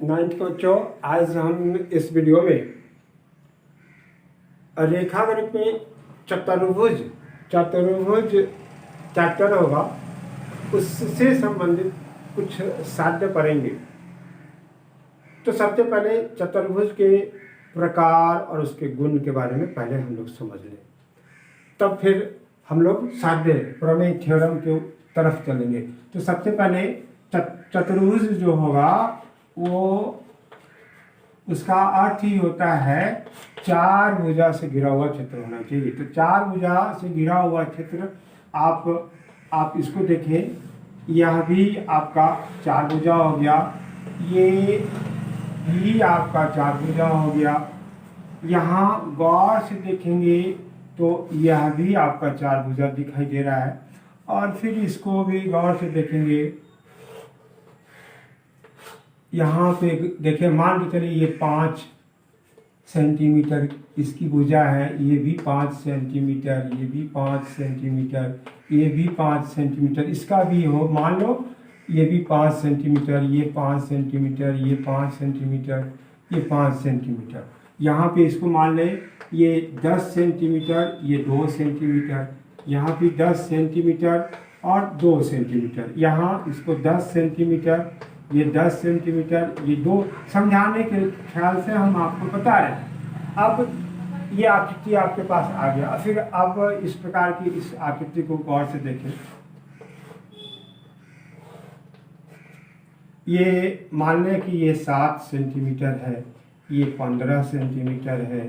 Ninth के बच्चों, आज हम इस वीडियो में रेखागणित में चतुर्भुज चैप्टर होगा, उससे संबंधित कुछ साध्य पढ़ेंगे। तो सबसे पहले चतुर्भुज के प्रकार और उसके गुण के बारे में पहले हम लोग समझ लें, तब फिर हम लोग साध्य प्रमेय थ्योरम के तरफ चलेंगे। तो सबसे पहले चतुर्भुज जो होगा वो उसका अर्थ ही होता है चार भुजा से घिरा हुआ क्षेत्र होना चाहिए। तो चार भुजा से घिरा हुआ क्षेत्र आप इसको देखें, यह भी आपका चार भुजा हो गया, ये भी आपका चार भुजा हो गया। यहाँ गौर से देखेंगे तो यह भी आपका चार भुजा दिखाई दे रहा है। और फिर इसको भी गौर से देखेंगे, यहाँ पे देखिए, मान के चलिए ये 5 सेंटीमीटर इसकी भुजा है, ये भी 5 सेंटीमीटर, ये भी 5 सेंटीमीटर, ये भी 5 सेंटीमीटर, इसका भी हो, मान लो ये भी 5 सेंटीमीटर, ये 5 सेंटीमीटर, ये 5 सेंटीमीटर, ये 5 सेंटीमीटर। यहाँ पे इसको मान लें ये 10 सेंटीमीटर, ये 2 सेंटीमीटर, यहाँ भी 10 सेंटीमीटर और 2 सेंटीमीटर, यहाँ इसको 10 सेंटीमीटर, ये 10 सेंटीमीटर, ये 2। समझाने के ख्याल से हम आपको बता रहे हैं। अब ये आकृति आपके पास आ गया। फिर अब इस प्रकार की इस आकृति को गौर से देखें। ये मान लें कि ये 7 सेंटीमीटर है, ये 15 सेंटीमीटर है,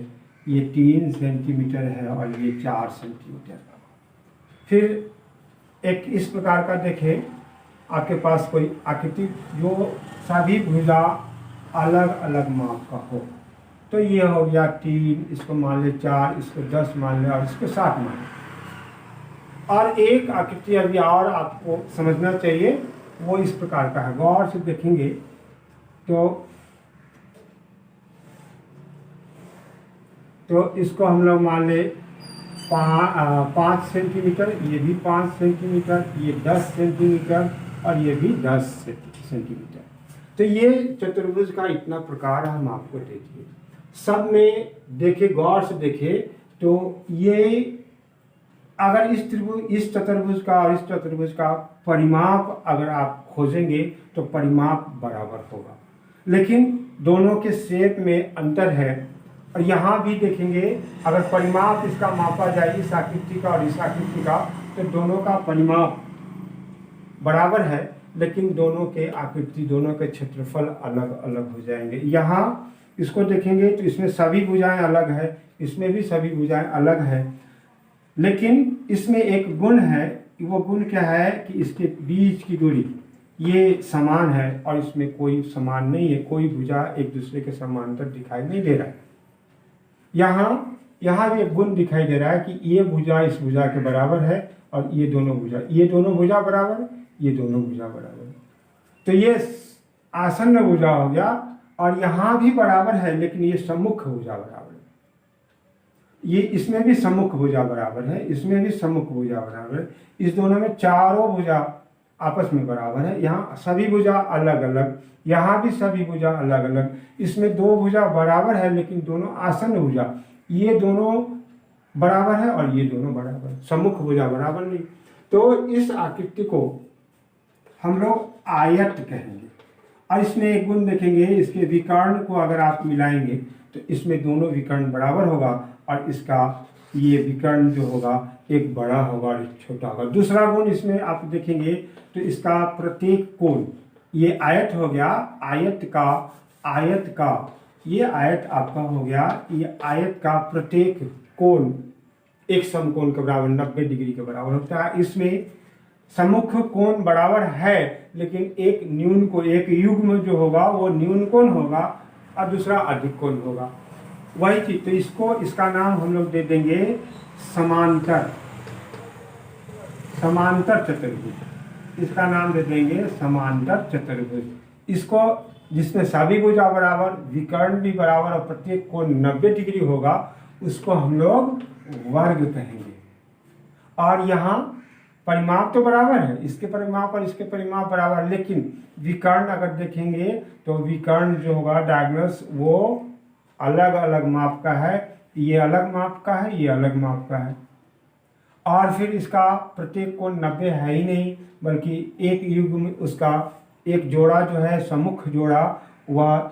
ये 3 सेंटीमीटर है और ये 4 सेंटीमीटर। फिर एक इस प्रकार का देखें, आपके पास कोई आकृति जो सभी भुजा अलग अलग माप का हो। तो ये हो गया 3, इसको मान ले 4, इसको 10 मान ले और इसको 7 मान ले। और एक आकृति अभी और आपको समझना चाहिए, वो इस प्रकार का है। गौर से देखेंगे तो इसको हम लोग मान ले 5 सेंटीमीटर, ये भी 5 सेंटीमीटर, ये 10 सेंटीमीटर और ये भी 10 सेंटीमीटर। तो ये चतुर्भुज का इतना प्रकार हम आपको दे दिए। सब में देखिए, गौर से देखिए तो ये अगर इस चतुर्भुज का और इस चतुर्भुज का परिमाप अगर आप खोजेंगे तो परिमाप बराबर होगा, लेकिन दोनों के शेप में अंतर है। और यहाँ भी देखेंगे, अगर परिमाप इसका मापा जाए इस आकृति का और इस आकृति का, तो दोनों का परिमाप बराबर है, लेकिन दोनों के आकृति, दोनों के क्षेत्रफल अलग अलग हो जाएंगे। यहाँ इसको देखेंगे तो इसमें सभी भुजाएं अलग है, इसमें भी सभी भुजाएं अलग है, लेकिन इसमें एक गुण है। वो गुण क्या है कि इसके बीच की दूरी ये समान है और इसमें कोई समान नहीं है, कोई भुजा एक दूसरे के समांतर दिखाई नहीं दे रहा है। यहाँ भी एक गुण दिखाई दे रहा है कि ये भुजा इस भुजा के बराबर है और ये दोनों भुजा बराबर है, ये दोनों भुजा बराबर है। तो ये आसन्न भुजा हो गया। और यहाँ भी बराबर है, लेकिन ये सम्मुख भुजा बराबर है। ये इसमें भी सम्मुख भुजा बराबर है, इसमें भी सम्मुख भुजा बराबर है। इस दोनों में चारों भुजा आपस में बराबर है। यहाँ सभी भुजा अलग अलग, यहाँ भी सभी भुजा अलग अलग। इसमें 2 भुजा बराबर है, लेकिन दोनों आसन्न भुजा, ये दोनों बराबर है और ये दोनों बराबर है, सम्मुख भुजा बराबर नहीं। तो इस आकृति को हम लोग आयत कहेंगे। और इसमें एक गुण देखेंगे, इसके विकर्ण को अगर आप मिलाएंगे तो इसमें दोनों विकर्ण बराबर होगा और इसका ये विकर्ण जो होगा एक बड़ा होगा और एक छोटा होगा। दूसरा गुण इसमें आप देखेंगे तो इसका प्रत्येक कोण, ये आयत हो गया, आयत का ये आयत आपका हो गया, ये आयत का प्रत्येक कोण एक समकोण के बराबर 90 डिग्री के बराबर होता है। इसमें सम्मुख कोण बराबर है, लेकिन एक न्यून कोण, एक युग्म जो होगा वो न्यून कोण होगा और दूसरा अधिक कोण होगा, वही चीज। तो इसका नाम हम लोग दे देंगे समांतर चतुर्भुज। इसका नाम दे देंगे समांतर चतुर्भुज। इसको जिसमें सभी भुजा बराबर, विकर्ण भी बराबर और प्रत्येक कोण 90 डिग्री होगा, उसको हम लोग वर्ग कहेंगे। और यहाँ परिमाप तो बराबर है, इसके परिमाप और इसके परिमाप बराबर है, लेकिन विकर्ण अगर देखेंगे तो विकर्ण जो होगा डायगोनल्स वो अलग अलग माप का है, ये अलग माप का है, ये अलग माप का है। और फिर इसका प्रत्येक कोण 90 है ही नहीं, बल्कि एक युग्म उसका एक जोड़ा जो है सम्मुख जोड़ा वह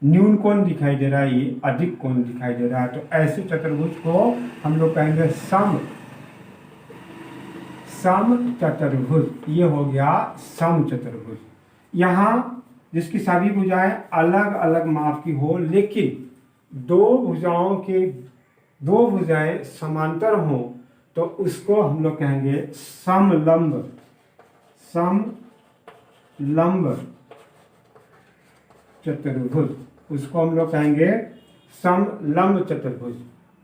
न्यून कोण दिखाई दे रहा है, ये अधिक कोण दिखाई दे रहा है। तो ऐसे चतुर्भुज को हम लोग कहेंगे सम चतुर्भुज। ये हो गया सम चतुर्भुज। यहाँ जिसकी सभी भुजाएं अलग अलग माप की हो, लेकिन दो भुजाएं समांतर हो, तो उसको हम लोग कहेंगे समलंब चतुर्भुज। उसको हम लोग कहेंगे समलंब चतुर्भुज।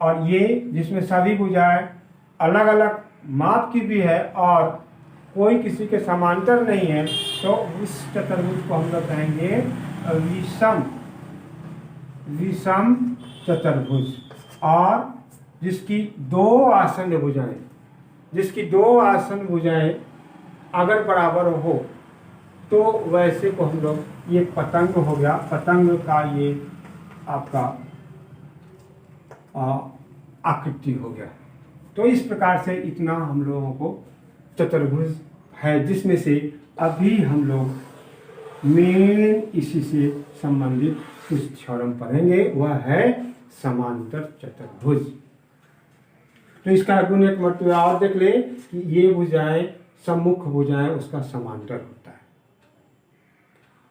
और ये जिसमें सभी भुजाएं अलग अलग माप की भी है और कोई किसी के समांतर नहीं है, तो उस चतुर्भुज को हम लोग कहेंगे विषम चतुर्भुज। और जिसकी दो आसन्न भुजाएं अगर बराबर हो, तो वैसे को हम लोग, ये पतंग हो गया, पतंग का ये आपका आकृति हो गया। तो इस प्रकार से इतना हम लोगों को चतुर्भुज है, जिसमें से अभी हम लोग मेन इसी से संबंधित कुछ थ्योरम पढ़ेंगे, वह है समांतर चतुर्भुज। तो इसका गुण एक मर्तबा और देख ले कि ये भुजाएं सम्मुख भुजाएं उसका समांतर होता है।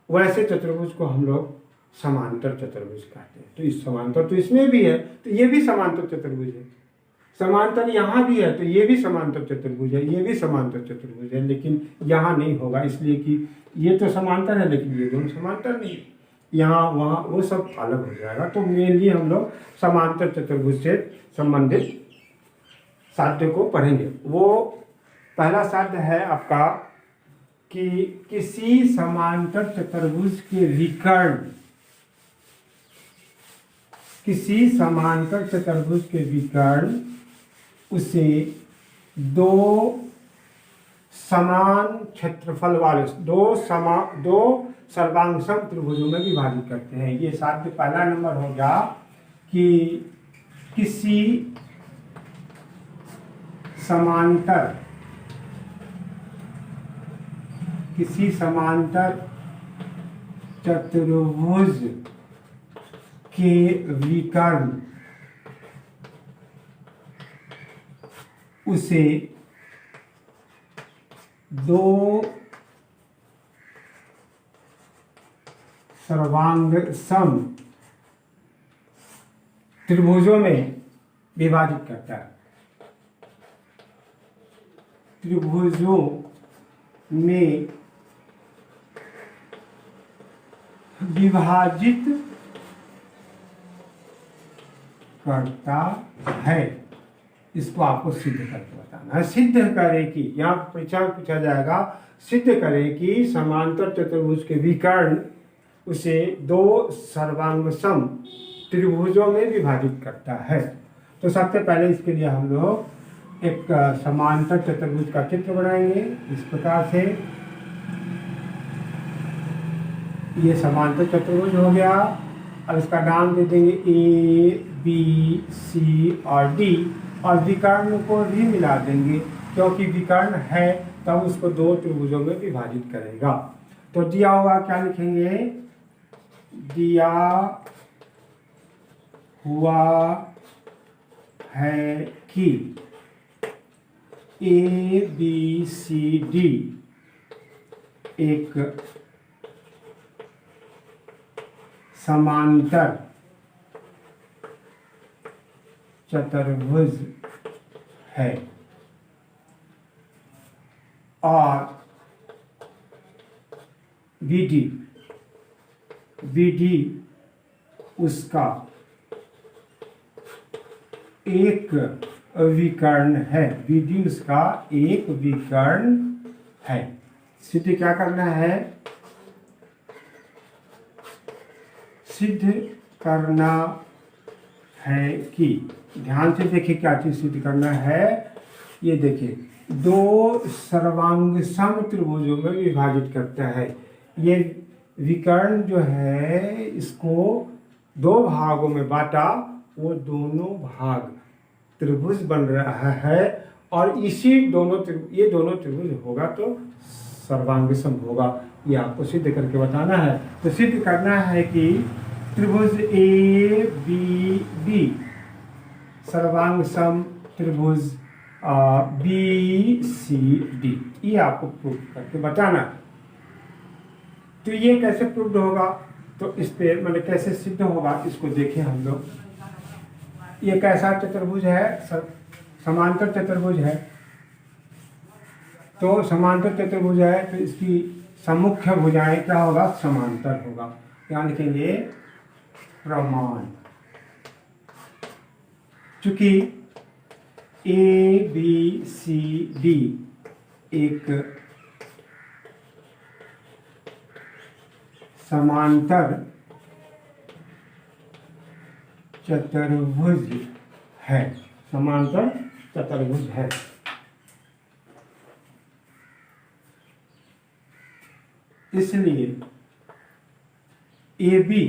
वैसे चतुर्भुज को हम लोग समांतर चतुर्भुज कहते हैं। तो इस समांतर तो इसमें भी है, तो ये भी समांतर चतुर्भुज है। समांतर यहाँ भी है, तो ये भी समांतर चतुर्भुज है, ये भी समांतर चतुर्भुज है, लेकिन यहाँ नहीं होगा, इसलिए कि ये तो समांतर है लेकिन ये दोनों समांतर नहीं है, यहाँ वहाँ वो सब अलग हो जाएगा। तो मेनली हम लोग समांतर चतुर्भुज से संबंधित साध्य को पढ़ेंगे। वो पहला साध्य है आपका कि किसी समांतर चतुर्भुज के विकर्ण उसे दो समान क्षेत्रफल वाले दो सर्वांगसम त्रिभुजों में विभाजित करते हैं। ये साध्य पहला नंबर हो गया कि किसी समांतर चतुर्भुज के विकर्ण उसे दो सर्वांगसम त्रिभुजों में विभाजित करता है। त्रिभुजों में विभाजित करता है। इसको आपको सिद्ध करके बताना है। सिद्ध करें कि, यहाँ परीक्षा में पूछा जाएगा, सिद्ध करें कि समांतर चतुर्भुज के विकर्ण उसे दो सर्वांगसम त्रिभुजों में विभाजित करता है। तो सबसे पहले इसके लिए हम लोग एक समांतर चतुर्भुज का चित्र बनाएंगे। इस प्रकार से ये समांतर चतुर्भुज हो गया। अब इसका नाम दे देंगे ए बी सी और डी, और विकर्ण को भी मिला देंगे, क्योंकि विकर्ण है तब उसको दो त्रिभुजों में विभाजित करेगा। तो दिया हुआ क्या लिखेंगे, दिया हुआ है कि ए बी सी डी एक समांतर चतुर्भुज है और BD उसका एक विकर्ण है। BD उसका एक विकर्ण है। सिद्ध क्या करना है, सिद्ध करना है कि, ध्यान से देखिए क्या चीज सिद्ध करना है। ये देखिए दो सर्वांग सम त्रिभुजों में विभाजित करता है। ये विकर्ण जो है इसको दो भागों में बांटा, वो दोनों भाग त्रिभुज बन रहा है और इसी ये दोनों त्रिभुज होगा तो सर्वांग सम होगा। ये आपको सिद्ध करके बताना है। तो सिद्ध करना है कि त्रिभुज ए बी डी सर्वांग सम त्रिभुज बी सी डी, ये आपको प्रूव करके बताना है। तो ये कैसे प्रूव होगा, तो इस पे मतलब कैसे सिद्ध होगा इसको देखें हम लोग। ये कैसा चतुर्भुज है, समांतर चतुर्भुज है। तो समांतर चतुर्भुज है तो इसकी सम्मुख्य भुजाएं क्या होगा, समांतर होगा। यहाँ लिखेंगे प्रमाण। चूंकि ए बी सी डी एक समांतर चतुर्भुज है, समांतर चतुर्भुज है, इसलिए ए बी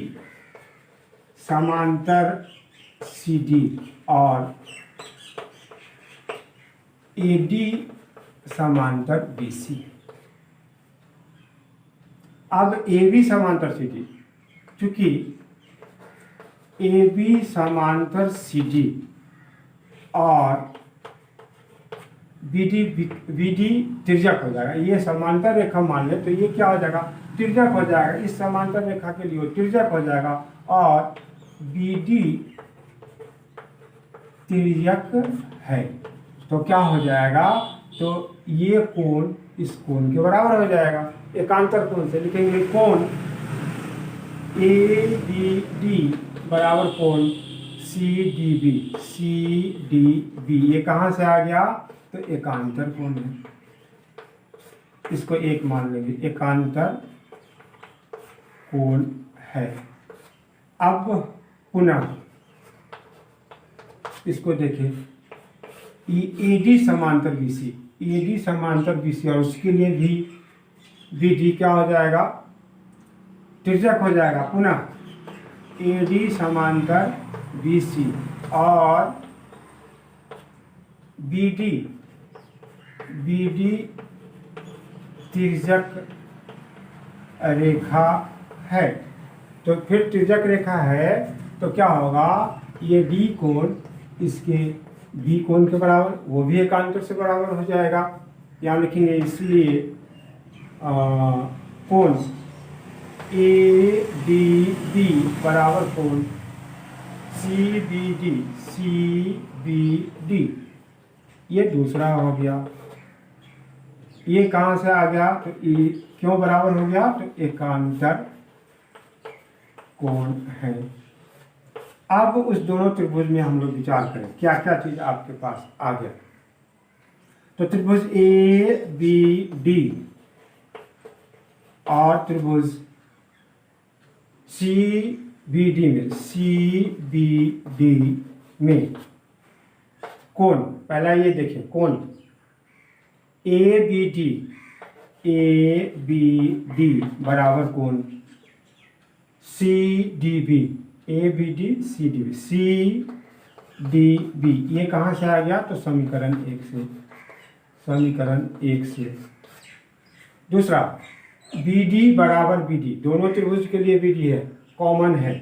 समांतर सी डी और ए डी समांतर बी सी। अब ए बी समांतर सी डी, चूंकि ए बी समांतर सी डी और बी डी तिर्यक हो जाएगा। ये समांतर रेखा मान ले तो ये क्या हो जाएगा, तिर्यक हो जाएगा। इस समांतर रेखा के लिए तिर्यक हो जाएगा और बी डी तिर्यक है तो क्या हो जाएगा, तो ये कोण इस कोण के बराबर हो जाएगा। एकांतर कोण से लिखेंगे कोण ए बी डी बराबर कोण C D B, C D B. ये कहाँ से आ गया, तो एकांतर कोण है, इसको एक मान लेंगे, एकांतर कोण है। अब पुनः इसको देखें, ए डी समांतर बी सी, ए डी समांतर बी सी और उसके लिए भी बी डी क्या हो जाएगा, तिर्यक हो जाएगा। पुनः ए डी समांतर बी सी और बी डी तिर्यक रेखा है। तो फिर तिर्यक रेखा है तो क्या होगा, ये डी कोण इसके बी कोण के बराबर, वो भी एकांतर से बराबर हो जाएगा। यहाँ लिखेंगे इसलिए कोण ए डी बी बराबर कोण सी बी डी। ये दूसरा हो गया। ये कहाँ से आ गया, तो ये क्यों बराबर हो गया, तो एकांतर कोण है। अब उस दोनों त्रिभुज में हम लोग विचार करें क्या क्या चीज आपके पास आ गया। तो त्रिभुज ए बी डी और त्रिभुज सी बी डी में कोण, पहला ये देखें कोण ए बी डी बराबर कोण C D B, A B D C D B, C D B. ये कहाँ से आ गया, तो समीकरण एक से। दूसरा बी डी बराबर बी डी, दोनों त्रिभुज के लिए बी डी है, कॉमन है।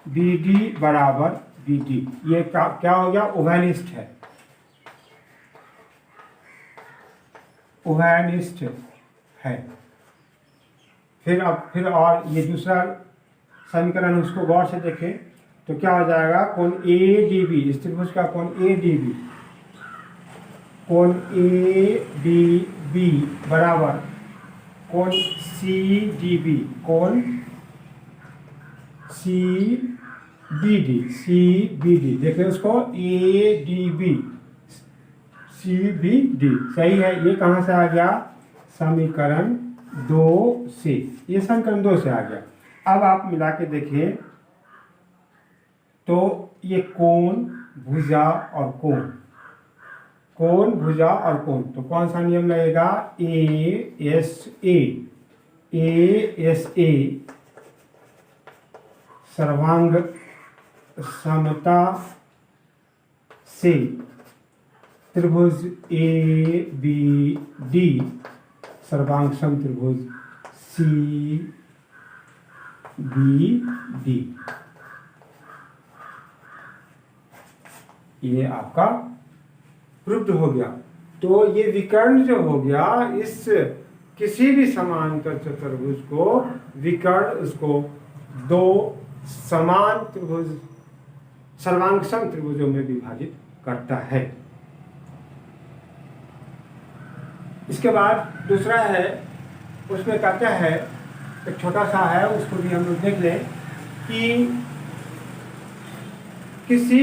बी डी बराबर बी डी, ये क्या हो गया, उभयनिष्ठ है, उभयनिष्ठ है। फिर और ये दूसरा समीकरण उसको गौर से देखें तो क्या हो जाएगा, कोण ए डी बी, इस त्रिभुज का कोण ए डी बी, कोण ए डी बी बराबर कोण सी डी बी, कोण सी बी डी। देखिए उसको A D B C B D, सही है। ये कहाँ से आ गया, समीकरण 2 से, ये समीकरण 2 से आ गया। अब आप मिला के देखिए तो ये कोण, भुजा और कोण, कोण, भुजा और कोण। तो कौन सा नियम लगेगा? ए सर्वांग समता से त्रिभुज ए बी डी सर्वांग सम त्रिभुज सी बी डी। ये आपका प्रूव्ड हो गया। तो ये विकर्ण जो हो गया, इस किसी भी समांतर चतुर्भुज को विकर्ण उसको दो समान त्रिभुज सर्वांग सम त्रिभुजों में विभाजित करता है। इसके बाद दूसरा है, उसमें क्या है, एक छोटा सा है, उसको भी हम लोग देख लें कि किसी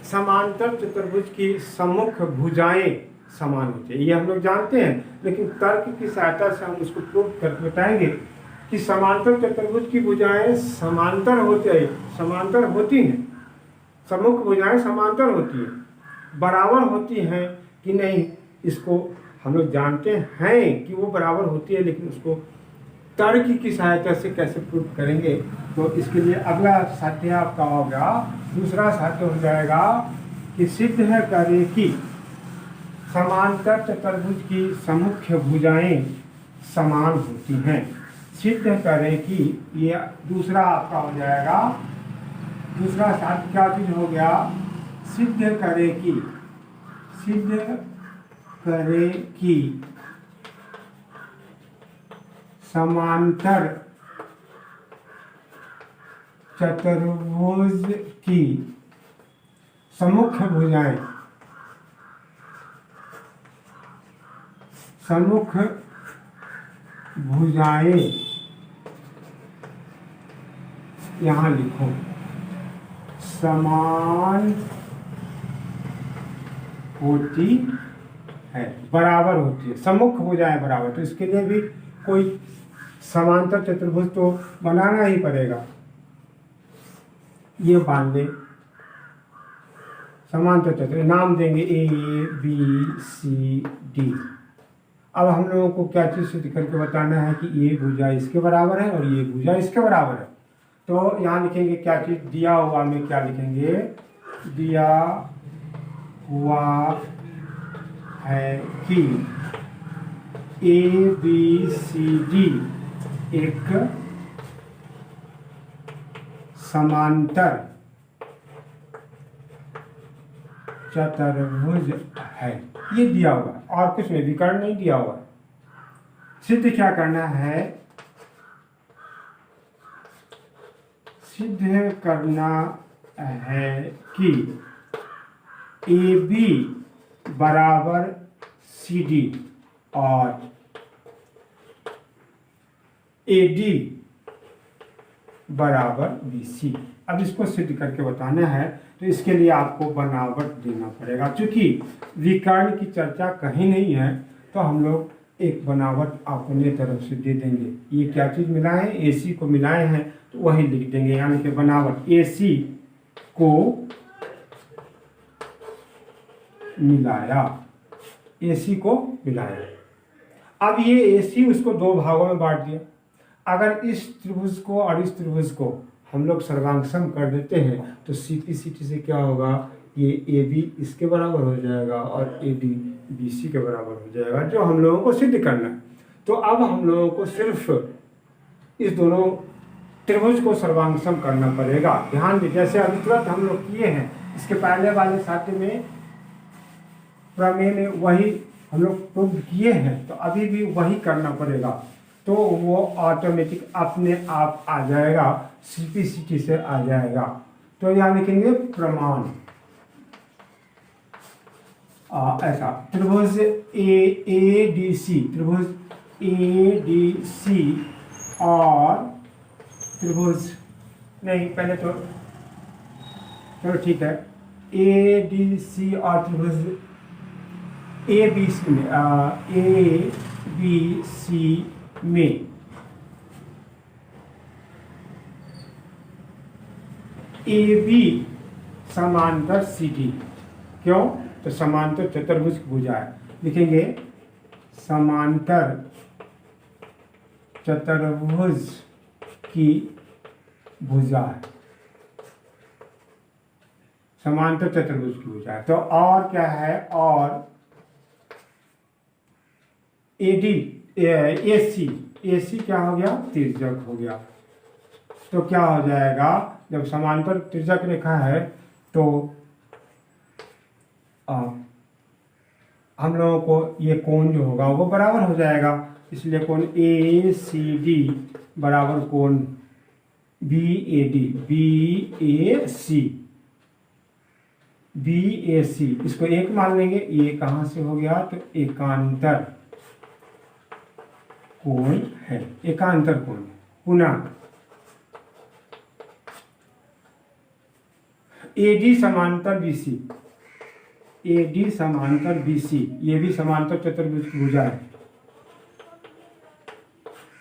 समांतर चतुर्भुज की सम्मुख भुजाएं समान होती है। ये हम लोग जानते हैं, लेकिन तर्क की सहायता से हम उसको प्रूव करके बताएंगे कि समांतर चतुर्भुज की भुजाएं समांतर होती हैं, सम्मुख भुजाएं समांतर होती हैं, बराबर होती हैं कि नहीं, इसको हम लोग जानते हैं कि वो बराबर होती है, लेकिन उसको तर्क की सहायता से कैसे प्रूव करेंगे। तो इसके लिए अगला साध्य आपका हो गया, दूसरा साध्य हो जाएगा कि सिद्ध है करे कि समांतर चतुर्भुज की सम्मुख भुजाएं समान होती हैं। सिद्ध करे कि, ये दूसरा आपका हो जाएगा, दूसरा साध्य क्या चीज हो गया? सिद्ध करे कि समांतर चतुर्भुज की सम्मुख भुजाएं यहाँ लिखो समान होती है, बराबर होती है, सम्मुख भुजाएं बराबर। तो इसके लिए भी कोई समांतर चतुर्भुज तो बनाना ही पड़ेगा। ये मान ले समांतर चतुर्भुज, नाम देंगे ए बी सी डी। अब हम लोगों को क्या चीज़ सिद्ध करके बताना है कि ये भुजा इसके बराबर है और ये भुजा इसके बराबर है। तो यहाँ लिखेंगे क्या चीज़, दिया हुआ में क्या लिखेंगे? दिया हुआ है कि ए बी सी डी एक समांतर चतुर्भुज है। ये दिया हुआ है और कुछ नहीं, विकर्ण नहीं दिया हुआ है। सिद्ध क्या करना है? सिद्ध करना है कि ए बी बराबर सी डी और ए डी बराबर बी सी। अब इसको सिद्ध करके बताना है, तो इसके लिए आपको बनावट देना पड़ेगा। चूंकि विकर्ण की चर्चा कहीं नहीं है, तो हम लोग एक बनावट अपने तरफ से दे देंगे। ये क्या चीज़ मिलाए हैं? ए सी को मिलाए हैं, तो वही लिख देंगे, यानी कि बनावट ए सी को मिलाया, ए सी को मिलाया। अब ये ए सी उसको दो भागों में बांट दिया। अगर इस त्रिभुज को और इस त्रिभुज को हम लोग सर्वांगसम कर देते हैं, तो सी पी सी टी से क्या होगा? ये ए बी इसके बराबर हो जाएगा और ए डी बी सी के बराबर हो जाएगा, जो हम लोगों को सिद्ध करना है। तो अब हम लोगों को सिर्फ इस दोनों त्रिभुज को सर्वांगसम करना पड़ेगा। ध्यान दें, जैसे अभी तुरंत हम लोग किए हैं, इसके पहले वाले साध्य में प्रमेय में वही हम लोग प्रूव किए हैं, तो अभी भी वही करना पड़ेगा। तो वो ऑटोमेटिक अपने आप आ जाएगा, सिंप्लिसिटी से आ जाएगा। तो यहाँ लिखेंगे प्रमाण, ऐसा त्रिभुज ए डी सी, त्रिभुज ए डी सी और त्रिभुज नहीं, पहले तो चलो ठीक है, ए डी सी और त्रिभुज ए बी सी में ए बी समांतर सी डी। क्यों? तो समांतर चतुर्भुज की भुजा है, लिखेंगे समांतर चतुर्भुज की भुजा है, समांतर चतुर्भुज की भुजा है। तो और क्या है, और एडी एसी क्या हो गया, तिर्यक हो गया। तो क्या हो जाएगा, जब समांतर तिर्यक रेखा है तो हम लोगों को ये कोण जो होगा वो बराबर हो जाएगा, इसलिए कोण ए सी डी बराबर कोण बी ए सी, इसको एक मान लेंगे। ये कहाँ से हो गया, तो एकांतर कोण है, एकांतर कोण। पुनः एडी समांतर बीसी, एडी समांतर बीसी, ये भी समांतर चतुर्भुज की भुजा है,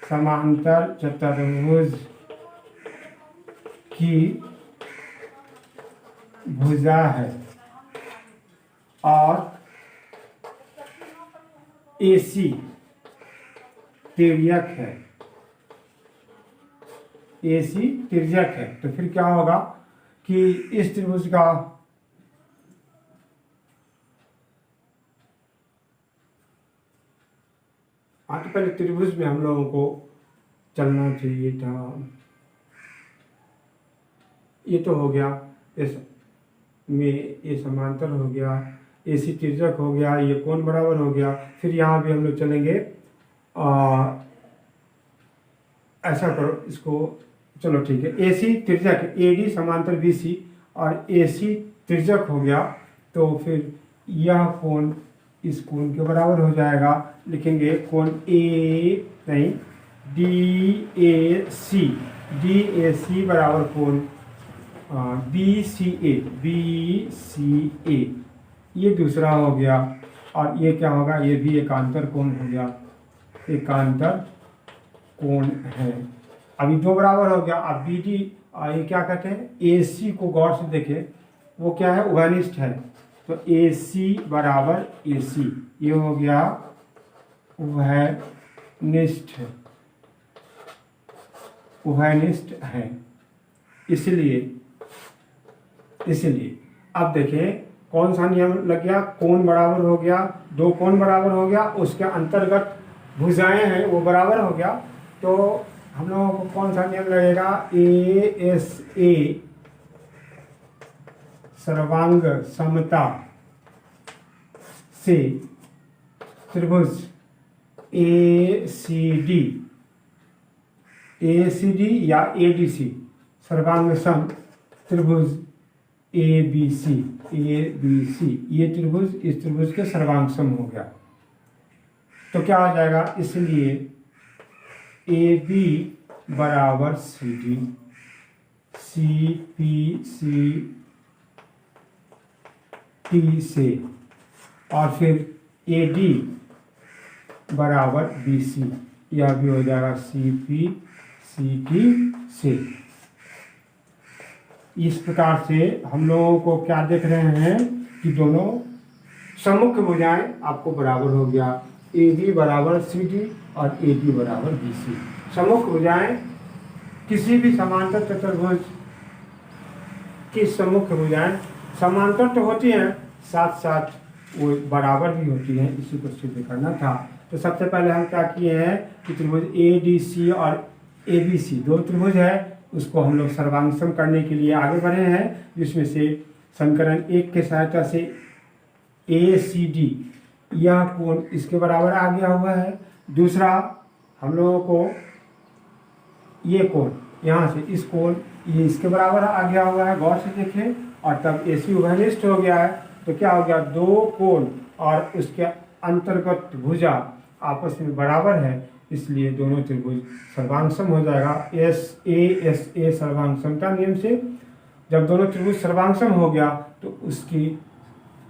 समांतर चतुर्भुज की भुजा है। और एसी तिर्यक है, एसी तिर्यक है। तो फिर क्या होगा कि इस त्रिभुज का तो पहले त्रिभुज में हम लोगों को चलना चाहिए था। ये तो हो गया, इस में ये समांतर हो गया, एसी तिर्यक हो गया, ये कोण बराबर हो गया। फिर यहाँ भी हम लोग चलेंगे, ऐसा करो इसको, चलो ठीक है, एसी तिर्यक, एडी समांतर बीसी और एसी तिर्यक हो गया, तो फिर यह कोण इस कोण के बराबर हो जाएगा। लिखेंगे कोण ए नहीं डी ए सी बराबर कोण बी सी ए, ये दूसरा हो गया। और ये क्या होगा, ये भी एकांतर कोण हो गया, एकांतर कोण है। अभी दो बराबर हो गया। अब बी डी, ये क्या कहते हैं, ए सी को गौर से देखें, वो क्या है, उभयनिष्ठ है। तो ए सी बराबर ए सी, ये हो गया उभयनिष्ठ, उभयनिष्ठ है। इसलिए अब देखें कौन सा नियम लग गया, कोण बराबर हो गया, दो कोण बराबर हो गया, उसके अंतर्गत भुजाएं हैं वो बराबर हो गया। तो हम लोगों को कौन सा नियम लगेगा, ए एस ए सर्वांग समता से त्रिभुज ए सी डी या ए डी सी सर्वांग सम त्रिभुज ए बी सी, ये त्रिभुज इस त्रिभुज के सर्वांग सम हो गया। तो क्या हो जाएगा, इसलिए ए बी बराबर C D, C P C T से, और फिर ए डी बराबर बी सी, यह भी हो जाएगा सी पी सी टी से। इस प्रकार से हम लोगों को क्या देख रहे हैं कि दोनों सम्मुख भुजाएं आपको बराबर हो गया, ए बी बराबर सी डी और ए डी बराबर बी सी। सम्मुख भुजाएं किसी भी समांतर चतुर्भुज की सम्मुख भुजाएं समांतर तो होती हैं, साथ साथ वो बराबर भी होती हैं, इसी को सिद्ध करना था। तो सबसे पहले हम क्या किए हैं कि त्रिभुज ए डी सी और ए बी सी दो त्रिभुज है, उसको हम लोग सर्वांगसम करने के लिए आगे बढ़े हैं, जिसमें से समीकरण एक के सहायता से ए सी डी यह कोण इसके बराबर आ गया हुआ है। दूसरा हम लोगों को ये कोण यहाँ से इस कोण ये इसके बराबर आ गया हुआ है, गौर से देखें। और तब ए सी उभयनिष्ठ हो गया है, तो क्या हो गया, दो कोण और उसके अंतर्गत भुजा आपस में बराबर है, इसलिए दोनों त्रिभुज सर्वांगसम हो जाएगा। एस ए सर्वांगसमता नियम से जब दोनों त्रिभुज सर्वांगसम हो गया तो उसकी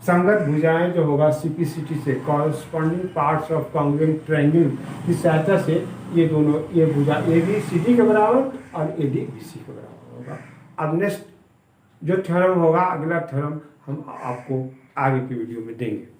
संगत भुजाएं जो होगा सीपीसीटी से, corresponding parts of congruent triangle की सहायता से ये दोनों, ये भुजा ए बी सी डी के बराबर और ए डी बी सी के बराबर होगा। अब नेक्स्ट जो थ्योरम होगा, अगला थ्योरम हम आपको आगे की वीडियो में देंगे।